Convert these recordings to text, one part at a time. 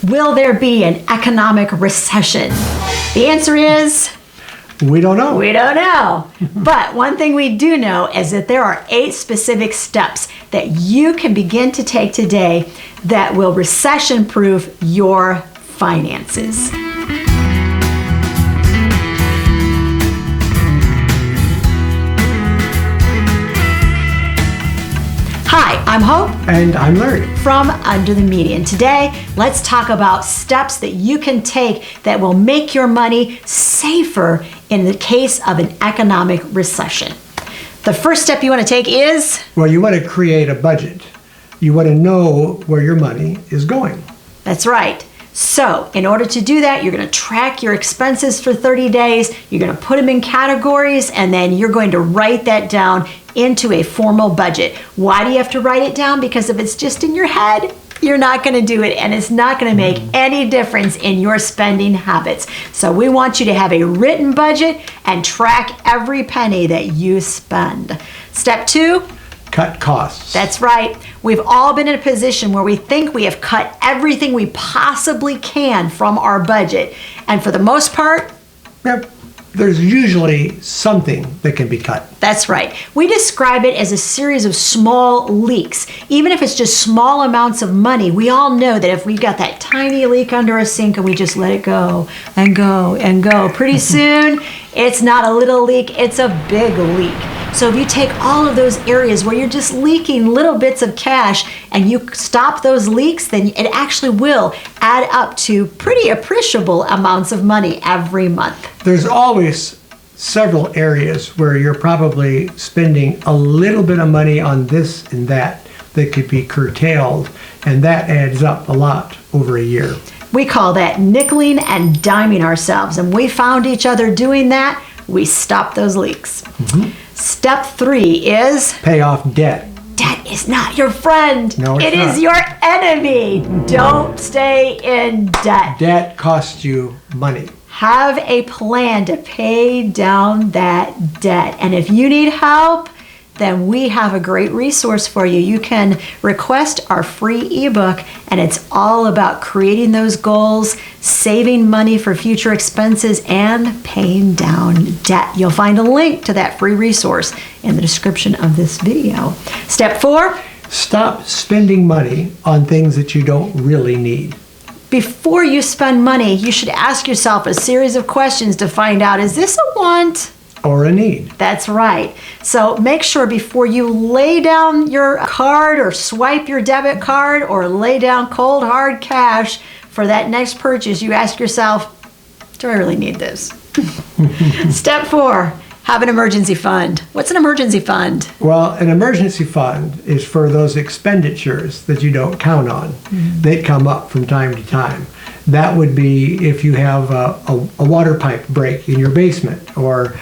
Will there be an economic recession? The answer is... We don't know. We don't know. But one thing we do know is that there are 8 specific steps that you can begin to take today that will recession-proof your finances. Hi, I'm Hope. And I'm Larry. From Under the Median. Today, let's talk about steps that you can take that will make your money safer in the case of an economic recession. The first step you want to take is... Well, you want to create a budget. You want to know where your money is going. That's right. So, in order to do that, you're going to track your expenses for 30 days, you're going to put them in categories, and then you're going to write that down into a formal budget. Why do you have to write it down? Because if it's just in your head, you're not going to do it, and it's not going to make any difference in your spending habits. So we want you to have a written budget and track every penny that you spend. Step 2. Cut costs. That's right. We've all been in a position where we think we have cut everything we possibly can from our budget. And for the most part, there's usually something that can be cut. That's right. We describe it as a series of small leaks. Even if it's just small amounts of money, we all know that if we've got that tiny leak under a sink and we just let it go and go and go, pretty soon it's not a little leak, it's a big leak. So if you take all of those areas where you're just leaking little bits of cash and you stop those leaks, then it actually will add up to pretty appreciable amounts of money every month. There's always several areas where you're probably spending a little bit of money on this and that could be curtailed, and that adds up a lot over a year. We call that nickeling and diming ourselves, and we found each other doing that. We stopped those leaks. Mm-hmm. Step 3 is... Pay off debt. Debt is not your friend. No, it's not. It is your enemy. Don't stay in debt. Debt costs you money. Have a plan to pay down that debt. And if you need help, then we have a great resource for you. You can request our free ebook, and it's all about creating those goals, saving money for future expenses, and paying down debt. You'll find a link to that free resource in the description of this video. Step 4. Stop spending money on things that you don't really need. Before you spend money, you should ask yourself a series of questions to find out, is this a want? Or a need. That's right. So make sure before you lay down your card or swipe your debit card or lay down cold hard cash for that next purchase, you ask yourself, do I really need this? Step 4, have an emergency fund. What's an emergency fund? Well, an emergency fund is for those expenditures that you don't count on. They come up from time to time. That would be if you have a water pipe break in your basement, or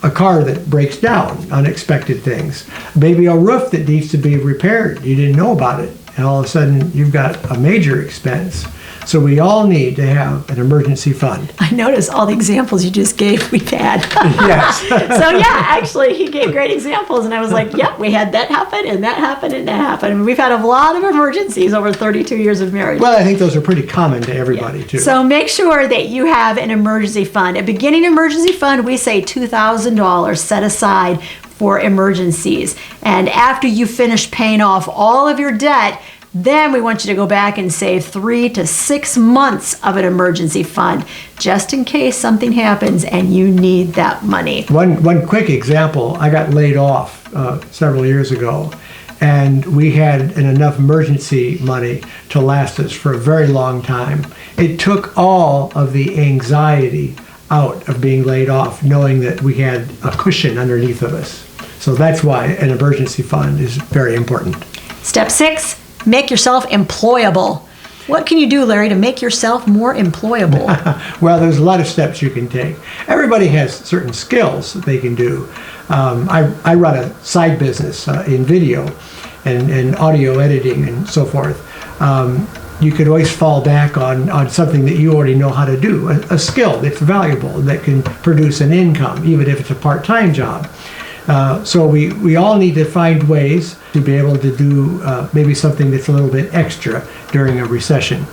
a car that breaks down, unexpected things. Maybe a roof that needs to be repaired. You didn't know about it, and all of a sudden you've got a major expense. So we all need to have an emergency fund. I notice all the examples you just gave we've had. Yes. So yeah, actually he gave great examples, and I was like, yep, we had that happen and that happened and that happened. And we've had a lot of emergencies over 32 years of marriage. Well, I think those are pretty common to everybody too. So make sure that you have an emergency fund. A beginning emergency fund, we say $2,000 set aside for emergencies. And after you finish paying off all of your debt, then we want you to go back and save 3 to 6 months of an emergency fund, just in case something happens and you need that money. One quick example, I got laid off several years ago, and we had enough emergency money to last us for a very long time. It took all of the anxiety out of being laid off, knowing that we had a cushion underneath of us. So that's why an emergency fund is very important. Step 6. Make yourself employable. What can you do, Larry, to make yourself more employable? Well, there's a lot of steps you can take. Everybody has certain skills that they can do. I run a side business in video and audio editing and so forth. You could always fall back on something that you already know how to do, a skill that's valuable, that can produce an income, even if it's a part-time job. So we all need to find ways to be able to do maybe something that's a little bit extra during a recession.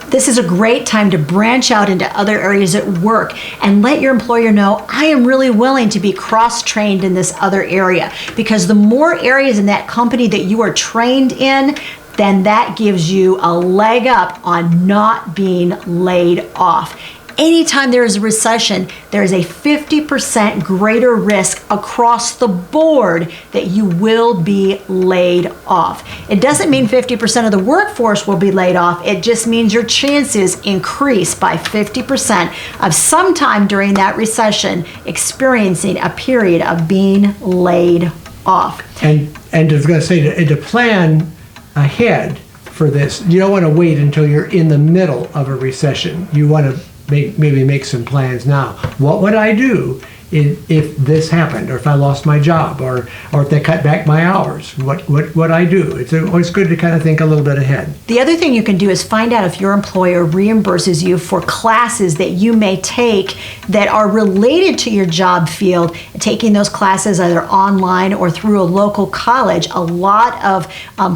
This is a great time to branch out into other areas at work and let your employer know, I am really willing to be cross-trained in this other area, because the more areas in that company that you are trained in, then that gives you a leg up on not being laid off. Anytime there is a recession, there is a 50% greater risk across the board that you will be laid off. It doesn't mean 50% of the workforce will be laid off. It just means your chances increase by 50% of sometime during that recession experiencing a period of being laid off. And I was going to say, to plan ahead for this, you don't want to wait until you're in the middle of a recession. You want to maybe make some plans now. What would I do if this happened, or if I lost my job, or if they cut back my hours? What would I do? It's always good to kind of think a little bit ahead. The other thing you can do is find out if your employer reimburses you for classes that you may take that are related to your job field. Taking those classes either online or through a local college, a lot of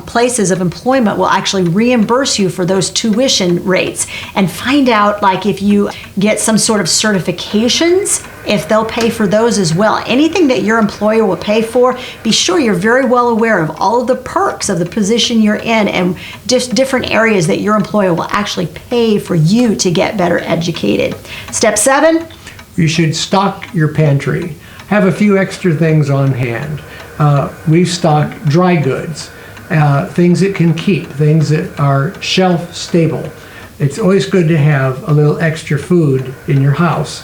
places of employment will actually reimburse you for those tuition rates. And find out, like, if you get some sort of certifications, if they'll pay for those as well. Anything that your employer will pay for, be sure you're very well aware of all of the perks of the position you're in and just different areas that your employer will actually pay for you to get better educated. Step 7. You should stock your pantry. Have a few extra things on hand. We stock dry goods, things that can keep, things that are shelf stable. It's always good to have a little extra food in your house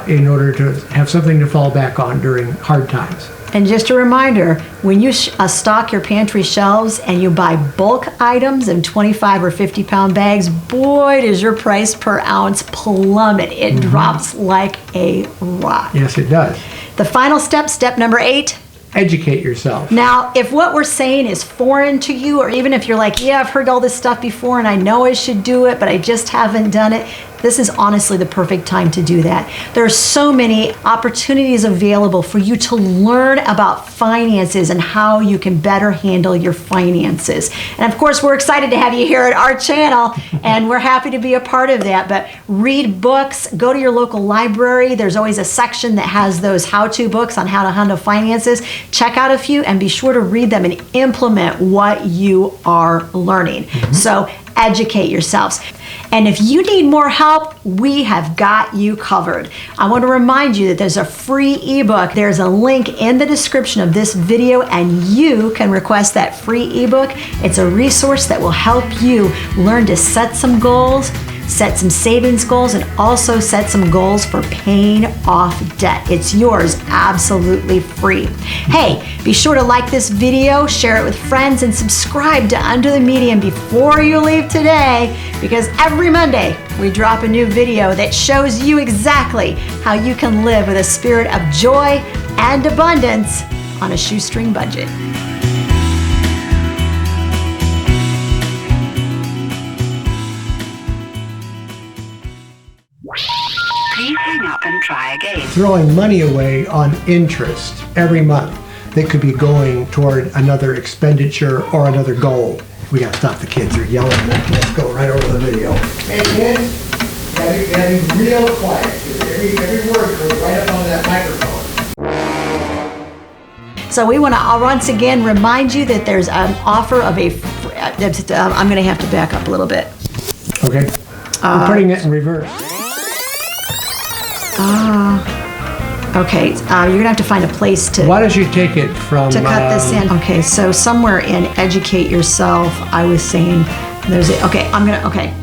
in order to have something to fall back on during hard times. And just a reminder, when you stock your pantry shelves and you buy bulk items in 25 or 50 pound bags, boy, does your price per ounce plummet. It drops like a rock. Yes, it does. The final step, step number 8. Educate yourself. Now, if what we're saying is foreign to you, or even if you're like, yeah, I've heard all this stuff before and I know I should do it, but I just haven't done it, this is honestly the perfect time to do that. There are so many opportunities available for you to learn about finances and how you can better handle your finances. And of course, we're excited to have you here at our channel, and we're happy to be a part of that. But read books, go to your local library. There's always a section that has those how-to books on how to handle finances. Check out a few and be sure to read them and implement what you are learning. So educate yourselves. And if you need more help, we have got you covered. I want to remind you that there's a free ebook. There's a link in the description of this video, and you can request that free ebook. It's a resource that will help you learn to set some goals, set some savings goals, and also set some goals for paying off debt. It's yours absolutely free. Hey, be sure to like this video, share it with friends, and subscribe to Under the Median before you leave today, because every Monday we drop a new video that shows you exactly how you can live with a spirit of joy and abundance on a shoestring budget. Please hang up and try again. Throwing money away on interest every month that could be going toward another expenditure or another goal. We got to stop the kids. They're yelling. Let's go right over the video. Hey kids, gotta be real quiet. Every word goes right up on that microphone. So we want to once again remind you that there's an offer of a, I'm going to have to back up a little bit. Okay. We're putting it in reverse. Okay, you're going to have to find a place to Why don't you take it from... to cut this in. Okay, so somewhere in educate yourself, I was saying there's a, okay, I'm going to, okay.